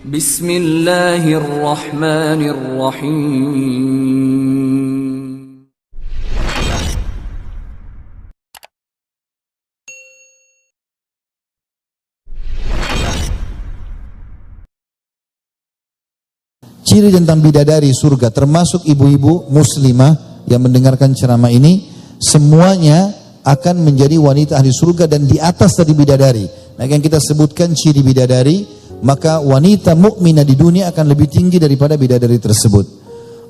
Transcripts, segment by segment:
Bismillahirrahmanirrahim. Ciri tentang bidadari surga, termasuk ibu-ibu muslimah yang mendengarkan ceramah ini, semuanya akan menjadi wanita ahli surga dan di atas dari bidadari. Nah, yang kita sebutkan ciri bidadari, maka wanita mukminah di dunia akan lebih tinggi daripada bidadari tersebut.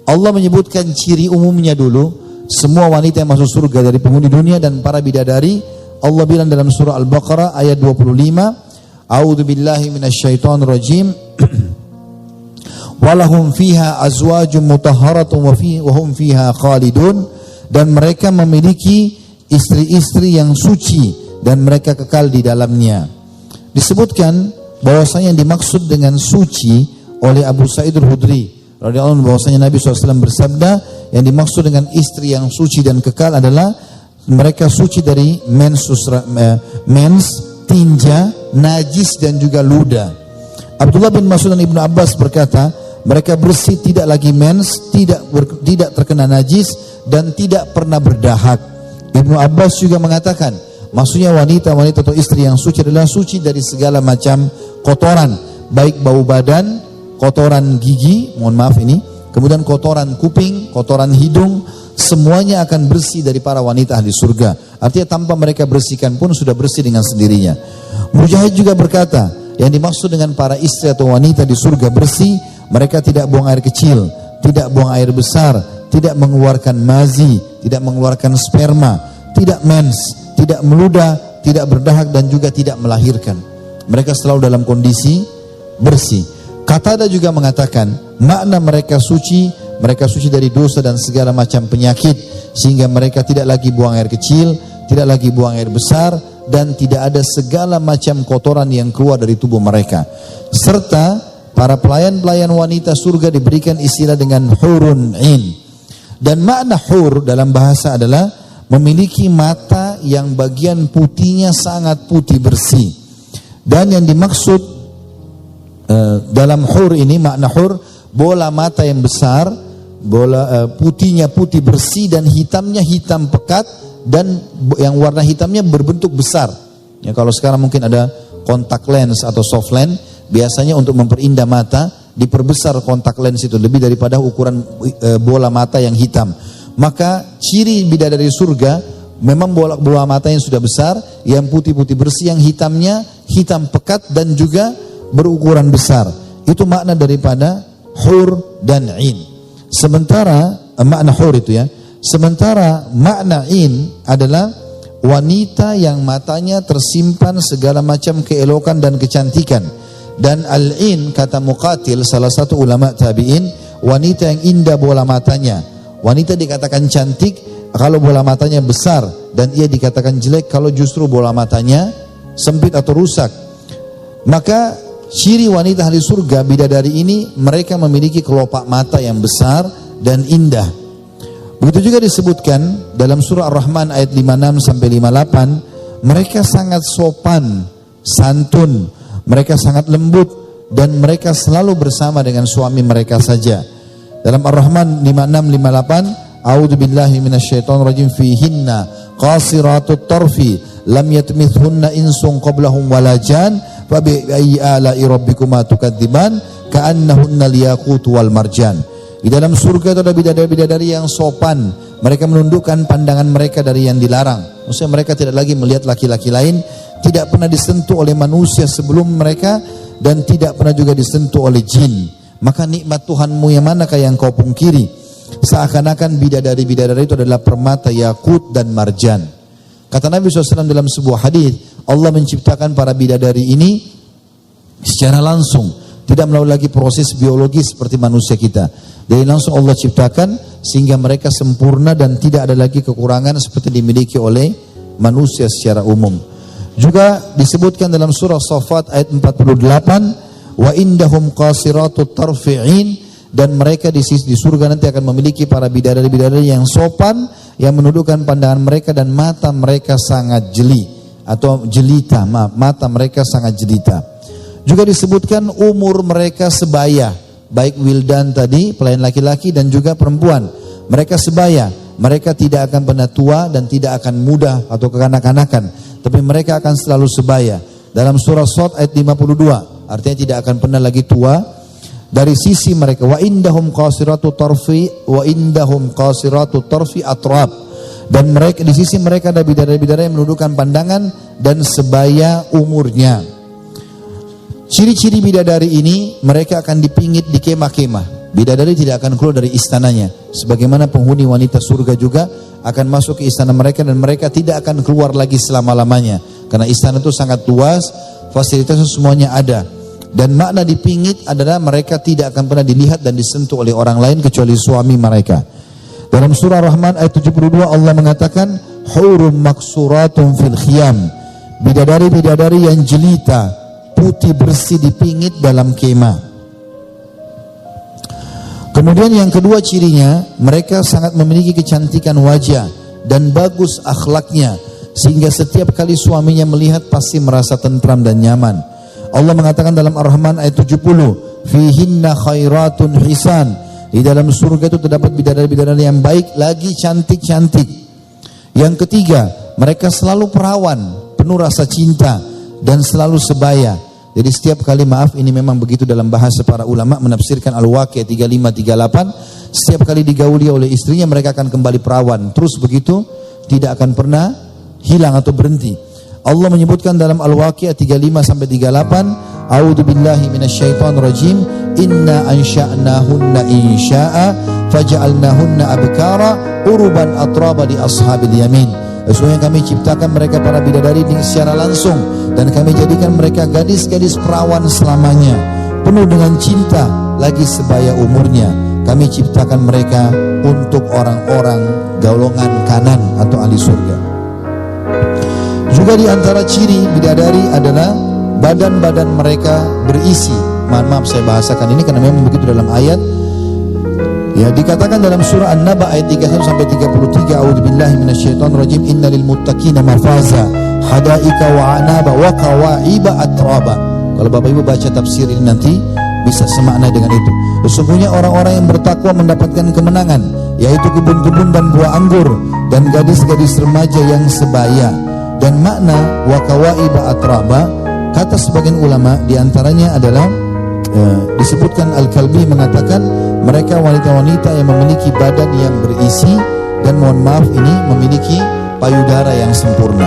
Allah menyebutkan ciri umumnya dulu, semua wanita yang masuk surga dari penghuni dunia dan para bidadari. Allah bilang dalam surah Al-Baqarah ayat 25, A'udzubillahi minasyaitonirrajim. Walahum fiha azwajum mutahharatun wa hum fiha khalidun, dan mereka memiliki istri-istri yang suci dan mereka kekal di dalamnya. Disebutkan bahwasanya yang dimaksud dengan suci oleh Abu Sa'id Al-Khudri radhiyallahu anhu, bahwasanya Nabi SAW bersabda, yang dimaksud dengan istri yang suci dan kekal adalah mereka suci dari mens, tinja, najis dan juga ludah. Abdullah bin Mas'ud dan Ibnu Abbas berkata, mereka bersih, tidak lagi mens, tidak terkena najis dan tidak pernah berdahak. Ibnu Abbas juga mengatakan, maksudnya wanita-wanita atau istri yang suci adalah suci dari segala macam kotoran, baik bau badan, kotoran gigi, mohon maaf ini, kemudian kotoran kuping, kotoran hidung, semuanya akan bersih dari para wanita ahli surga. Artinya tanpa mereka bersihkan pun sudah bersih dengan sendirinya. Mujahid juga berkata, yang dimaksud dengan para istri atau wanita di surga bersih, mereka tidak buang air kecil, tidak buang air besar, tidak mengeluarkan mazi, tidak mengeluarkan sperma, tidak mens, tidak meludah, tidak berdahak dan juga tidak melahirkan. Mereka selalu dalam kondisi bersih. Qatada juga mengatakan, makna mereka suci dari dosa dan segala macam penyakit, sehingga mereka tidak lagi buang air kecil, tidak lagi buang air besar, dan tidak ada segala macam kotoran yang keluar dari tubuh mereka. Serta para pelayan-pelayan wanita surga diberikan istilah dengan hurun in. Dan makna hur dalam bahasa adalah memiliki mata yang bagian putihnya sangat putih bersih. Dan yang dimaksud dalam hur ini, makna hur, bola mata yang besar, putihnya putih bersih dan hitamnya hitam pekat, dan yang warna hitamnya berbentuk besar. Ya, kalau sekarang mungkin ada kontak lens atau soft lens, biasanya untuk memperindah mata diperbesar kontak lens itu lebih daripada ukuran bola mata yang hitam. Maka ciri bidadari surga memang bola mata yang sudah besar, yang putih-putih bersih, yang hitamnya hitam pekat dan juga berukuran besar. Itu makna daripada hur dan in. Sementara makna hur itu ya. Sementara makna in adalah wanita yang matanya tersimpan segala macam keelokan dan kecantikan. Dan al-in, kata Muqatil, salah satu ulama tabi'in, wanita yang indah bola matanya. Wanita dikatakan cantik kalau bola matanya besar, dan ia dikatakan jelek kalau justru bola matanya sempit atau rusak. Maka ciri wanita ahli surga bidadari ini, mereka memiliki kelopak mata yang besar dan indah. Begitu juga disebutkan dalam surah Ar-Rahman ayat 56 sampai 58, mereka sangat sopan, santun, mereka sangat lembut, dan mereka selalu bersama dengan suami mereka saja. Dalam Ar-Rahman 56-58, A'udzubillahi minasyaitonirrajim, fihinna qasiratut tarfi lam yatmithunna insun qablahum wala jan fa bi ayyi ala'i rabbikuma tukadziban ka'annahunna liyaqut wal marjan. Di dalam surga itu ada bidadari-bidadari yang sopan. Mereka menundukkan pandangan mereka dari yang dilarang. Maksudnya mereka tidak lagi melihat laki-laki lain, tidak pernah disentuh oleh manusia sebelum mereka, dan tidak pernah juga disentuh oleh jin. Maka nikmat Tuhanmu yang manakah yang kau pungkiri? Seakan-akan bidadari-bidadari itu adalah permata yakut dan marjan. Kata Nabi SAW dalam sebuah hadis, Allah menciptakan para bidadari ini secara langsung, tidak melalui lagi proses biologis seperti manusia kita. Jadi langsung Allah ciptakan sehingga mereka sempurna dan tidak ada lagi kekurangan seperti dimiliki oleh manusia secara umum. Juga disebutkan dalam surah Shafat ayat 48, wa indahum qasiratut tarfi'in, dan mereka di surga nanti akan memiliki para bidadari-bidadari yang sopan, yang menundukkan pandangan mereka dan mata mereka sangat jeli atau jelita, mata mereka sangat jelita. Juga disebutkan umur mereka sebaya, baik wildan tadi, pelayan laki-laki dan juga perempuan. Mereka sebaya, mereka tidak akan pernah tua dan tidak akan muda atau kekanak-kanakan, tapi mereka akan selalu sebaya. Dalam surah Shad ayat 52, artinya tidak akan pernah lagi tua. Dari sisi mereka, wa indahum qasiratu tarfi atrab. Dan mereka, di sisi mereka ada bidadari-bidadari yang menundukkan pandangan dan sebaya umurnya. Ciri-ciri bidadari ini, mereka akan dipingit di kemah-kemah. Bidadari tidak akan keluar dari istananya. Sebagaimana penghuni wanita surga juga akan masuk ke istana mereka dan mereka tidak akan keluar lagi selama-lamanya. Karena istana itu sangat luas, fasilitasnya semuanya ada. Dan makna dipingit adalah mereka tidak akan pernah dilihat dan disentuh oleh orang lain kecuali suami mereka. Dalam surah Rahman ayat 72 Allah mengatakan, Hurum maksuratun fil khiyam. Bidadari-bidadari yang jelita, putih bersih dipingit dalam kemah. Kemudian yang kedua cirinya, mereka sangat memiliki kecantikan wajah dan bagus akhlaknya, sehingga setiap kali suaminya melihat pasti merasa tentram dan nyaman. Allah mengatakan dalam Ar-Rahman ayat 70, fihinna khairatun hisan. Di dalam surga itu terdapat bidadari-bidadari yang baik lagi cantik-cantik. Yang ketiga, mereka selalu perawan, penuh rasa cinta dan selalu sebaya. Jadi setiap kali, maaf ini memang begitu dalam bahasa para ulama menafsirkan Al-Waqiah 35-38, setiap kali digauli oleh istrinya mereka akan kembali perawan. Terus begitu, tidak akan pernah hilang atau berhenti. Allah menyebutkan dalam Al-Waqiah 35-38, A'udzu billahi minasyaitonir rajim, inna ansha'nahunna insya'a faja'alnahunna abkara uruban atraba li ashabil yamin. Sesungguhnya kami ciptakan mereka para bidadari secara langsung dan kami jadikan mereka gadis-gadis perawan selamanya, penuh dengan cinta lagi sebaya umurnya. Kami ciptakan mereka untuk orang-orang golongan kanan atau ahli surga. Juga di antara ciri bidadari adalah badan-badan mereka berisi. Maaf saya bahasakan ini karena memang begitu dalam ayat. Ya, dikatakan dalam surah An-Naba ayat 31-33, A'udzubillahi minasyaitonirrajim, innalil muttaqina mafaza hadaika wa anaba wa kawaiba atraba. Kalau Bapak Ibu baca tafsir ini nanti bisa semakna dengan itu. Sesungguhnya orang-orang yang bertakwa mendapatkan kemenangan, yaitu kebun-kebun dan buah anggur dan gadis-gadis remaja yang sebaya. Dan makna wa kawaiba atraba, kata sebagian ulama diantaranya adalah disebutkan Al-Kalbi mengatakan mereka wanita-wanita yang memiliki badan yang berisi dan mohon maaf ini memiliki payudara yang sempurna.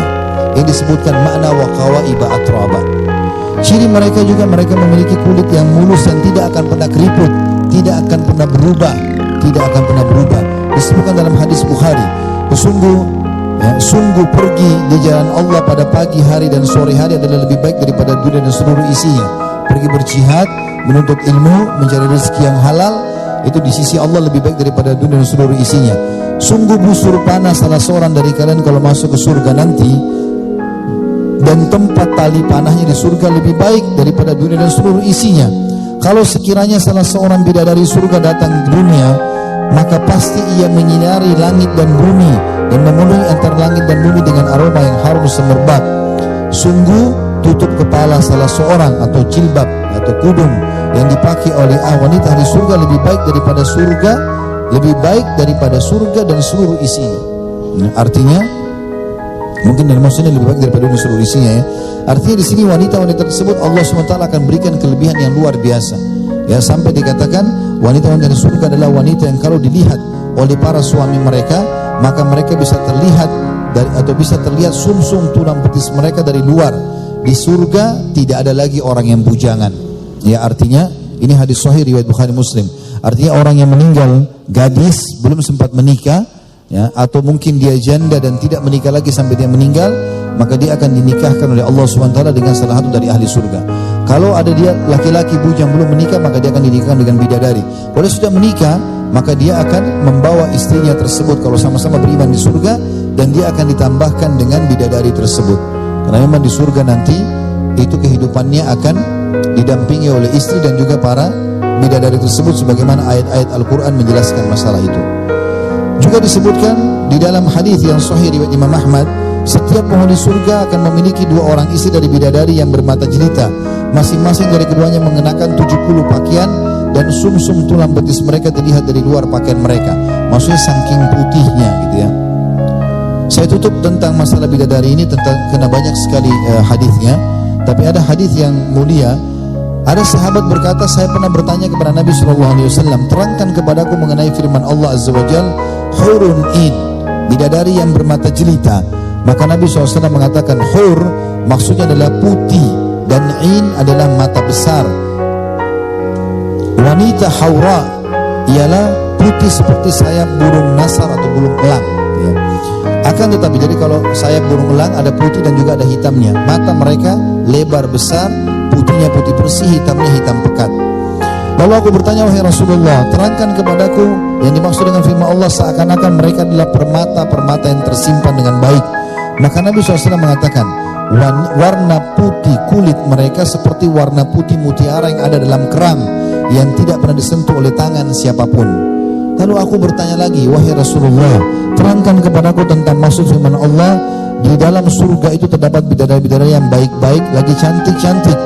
Yang disebutkan makna wa kawaiba atraba. Ciri mereka juga mereka memiliki kulit yang mulus dan tidak akan pernah keriput, tidak akan pernah berubah, tidak akan pernah berubah. Disebutkan dalam hadis Bukhari, sungguh pergi di jalan Allah pada pagi hari dan sore hari adalah lebih baik daripada dunia dan seluruh isinya. Pergi berjihad, menuntut ilmu, mencari rezeki yang halal, itu di sisi Allah lebih baik daripada dunia dan seluruh isinya. Sungguh busur panah salah seorang dari kalian kalau masuk ke surga nanti, dan tempat tali panahnya di surga lebih baik daripada dunia dan seluruh isinya. Kalau sekiranya salah seorang bidadari surga datang ke dunia, maka pasti ia menyinari langit dan bumi dan memenuhi antara langit dan bumi dengan aroma yang harum semerbak. Sungguh tutup kepala salah seorang atau jilbab atau kudung yang dipakai oleh wanita di surga lebih baik daripada surga, lebih baik daripada surga dan seluruh isinya. Artinya mungkin dari maksudnya lebih baik daripada dunia seluruh isinya ya. Artinya di sini wanita-wanita tersebut Allah SWT akan berikan kelebihan yang luar biasa. Ya, sampai dikatakan wanita-wanita di surga adalah wanita yang kalau dilihat oleh para suami mereka, maka mereka bisa terlihat bisa terlihat sumsum tulang betis mereka dari luar. Di surga tidak ada lagi orang yang bujangan. Ya, artinya ini hadis sahih riwayat Bukhari Muslim. Artinya orang yang meninggal gadis belum sempat menikah, ya, atau mungkin dia janda dan tidak menikah lagi sampai dia meninggal, maka dia akan dinikahkan oleh Allah SWT dengan salah satu dari ahli surga. Kalau ada dia laki-laki bujang belum menikah, maka dia akan dinikahkan dengan bidadari. Kalau sudah menikah, maka dia akan membawa istrinya tersebut kalau sama-sama beriman di surga, dan dia akan ditambahkan dengan bidadari tersebut. Karena memang di surga nanti itu kehidupannya akan didampingi oleh istri dan juga para bidadari tersebut, sebagaimana ayat-ayat Al-Quran menjelaskan masalah itu. Juga disebutkan di dalam hadis yang sahih riwayat Imam Ahmad Setiap penghuni surga akan memiliki 2 orang istri dari bidadari yang bermata jelita. Masing-masing dari keduanya mengenakan 70 pakaian, dan sumsum tulang betis mereka terlihat dari luar pakaian mereka. Maksudnya saking putihnya gitu ya. Saya tutup tentang masalah bidadari ini karena banyak sekali hadisnya. Tapi ada hadis yang mulia. Ada sahabat berkata, saya pernah bertanya kepada Nabi SAW, terangkan kepadaku mengenai firman Allah Azza wa Jal, hurun in, bidadari yang bermata jelita. Maka Nabi SAW mengatakan, hur maksudnya adalah putih, dan in adalah mata besar. Wanita haura ialah putih seperti sayap burung nasar atau burung elang ya. Akan tetapi, jadi kalau sayap burung elang ada putih dan juga ada hitamnya. Mata mereka lebar besar, putihnya putih bersih, hitamnya hitam pekat. Lalu aku bertanya, wahai Rasulullah, terangkan kepadaku yang dimaksud dengan firman Allah seakan-akan mereka adalah permata-permata yang tersimpan dengan baik. Maka Nabi SAW mengatakan, warna putih kulit mereka seperti warna putih mutiara yang ada dalam kerang, yang tidak pernah disentuh oleh tangan siapapun. Lalu aku bertanya lagi, wahai Rasulullah, terangkan kepadaku tentang maksud firman Allah, di dalam surga itu terdapat bidadari-bidadari yang baik-baik lagi cantik-cantik.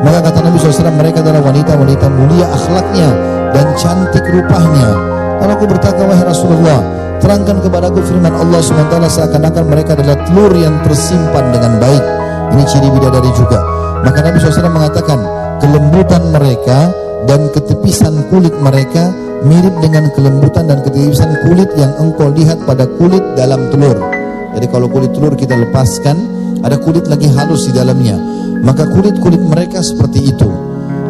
Maka kata Nabi SAW, mereka adalah wanita-wanita mulia akhlaknya dan cantik rupanya. Lalu aku bertanya, wahai Rasulullah, terangkan kepadaku firman Allah SWT, seakan-akan mereka adalah telur yang tersimpan dengan baik. Ini ciri bidadari juga. Maka Nabi SAW mengatakan, kelembutan mereka dan ketepisan kulit mereka mirip dengan kelembutan dan ketepisan kulit yang engkau lihat pada kulit dalam telur. Jadi kalau kulit telur kita lepaskan, ada kulit lagi halus di dalamnya. Maka kulit-kulit mereka seperti itu.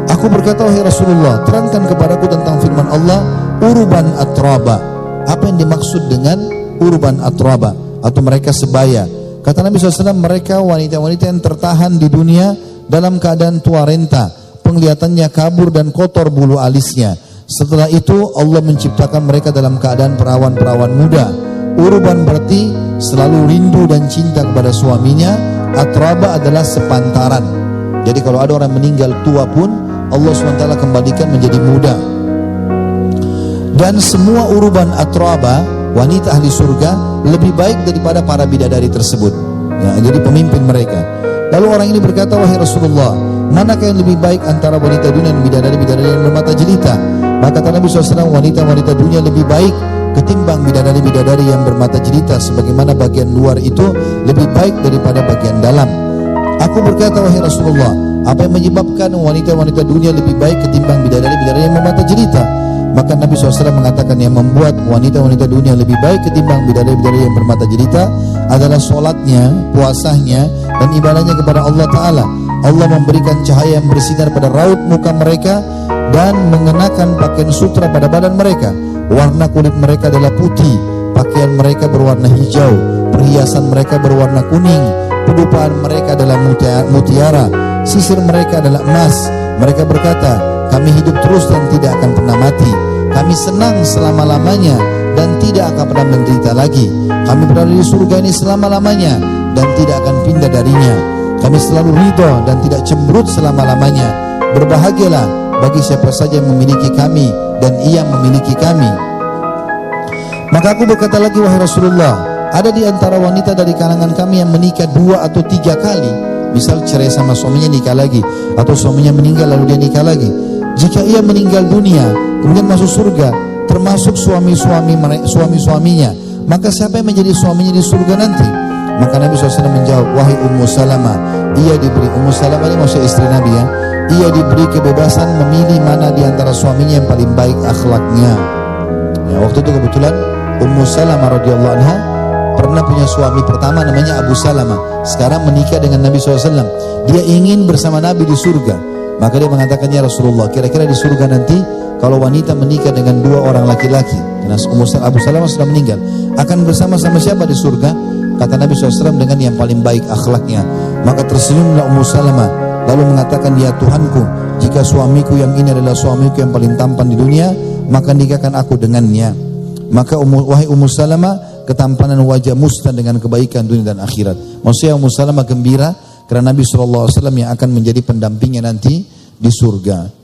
Aku berkata, wahai Rasulullah, terangkan kepadaku tentang firman Allah, urban atraba. Apa yang dimaksud dengan urban atraba? Atau mereka sebaya. Kata Nabi SAW, mereka wanita-wanita yang tertahan di dunia dalam keadaan tua renta, penglihatannya kabur dan kotor bulu alisnya. Setelah itu Allah menciptakan mereka dalam keadaan perawan-perawan muda. Urban berarti selalu rindu dan cinta kepada suaminya. Atraba adalah sepantaran. Jadi kalau ada orang meninggal tua pun Allah SWT kembalikan menjadi muda. Dan semua urban atraba, wanita ahli surga, lebih baik daripada para bidadari tersebut ya, jadi pemimpin mereka. Lalu orang ini berkata, wahai Rasulullah, manakah yang lebih baik antara wanita dunia dan bidadari-bidadari yang bermata jelita? Maka kata Nabi SAW, wanita-wanita dunia lebih baik ketimbang bidadari-bidadari yang bermata jelita, sebagaimana bagian luar itu lebih baik daripada bagian dalam. Aku berkata, wahai Rasulullah, apa yang menyebabkan wanita-wanita dunia lebih baik ketimbang bidadari-bidadari yang bermata jelita? Maka Nabi SAW mengatakan, yang membuat wanita-wanita dunia lebih baik ketimbang bidadari-bidadari yang bermata jelita adalah sholatnya, puasanya, dan ibadahnya kepada Allah Ta'ala. Allah memberikan cahaya yang bersinar pada raut muka mereka dan mengenakan pakaian sutra pada badan mereka. Warna kulit mereka adalah putih, pakaian mereka berwarna hijau, perhiasan mereka berwarna kuning, pedupaan mereka adalah mutiara, sisir mereka adalah emas. Mereka berkata, kami hidup terus dan tidak akan pernah mati. Kami senang selama-lamanya dan tidak akan pernah menderita lagi. Kami berada di surga ini selama-lamanya dan tidak akan pindah darinya. Kami selalu ridho dan tidak cemberut selama-lamanya. Berbahagialah bagi siapa saja yang memiliki kami dan ia memiliki kami. Maka aku berkata lagi, wahai Rasulullah, ada di antara wanita dari kalangan kami yang menikah 2 atau 3 kali. Misal cerai sama suaminya, nikah lagi, atau suaminya meninggal lalu dia nikah lagi. Jika ia meninggal dunia kemudian masuk surga, termasuk suami-suaminya, maka siapa yang menjadi suaminya di surga nanti? Maka Nabi SAW menjawab, wahai Ummu Salamah, ia diberi, Ummu Salamah ini maksudnya istri Nabi ya, ia diberi kebebasan memilih mana di antara suaminya yang paling baik akhlaknya. Ya, waktu itu kebetulan Ummu Salamah radhiyallahu anha pernah punya suami pertama namanya Abu Salamah. Sekarang menikah dengan Nabi SAW. Dia ingin bersama Nabi di surga. Maka dia mengatakan, ya Rasulullah, kira-kira di surga nanti kalau wanita menikah dengan 2 orang laki-laki, karena Abu Salamah sudah meninggal, akan bersama-sama siapa di surga? Kata Nabi SAW, dengan yang paling baik akhlaknya. Maka tersenyumlah Ummu Salamah lalu mengatakan, ya Tuhanku, jika suamiku yang ini adalah suamiku yang paling tampan di dunia, maka nikahkan aku dengannya. Maka wahai Ummu Salamah, ketampanan wajah musnah dengan kebaikan dunia dan akhirat. Maksudnya Ummu Salamah gembira karena Nabi SAW yang akan menjadi pendampingnya nanti di surga.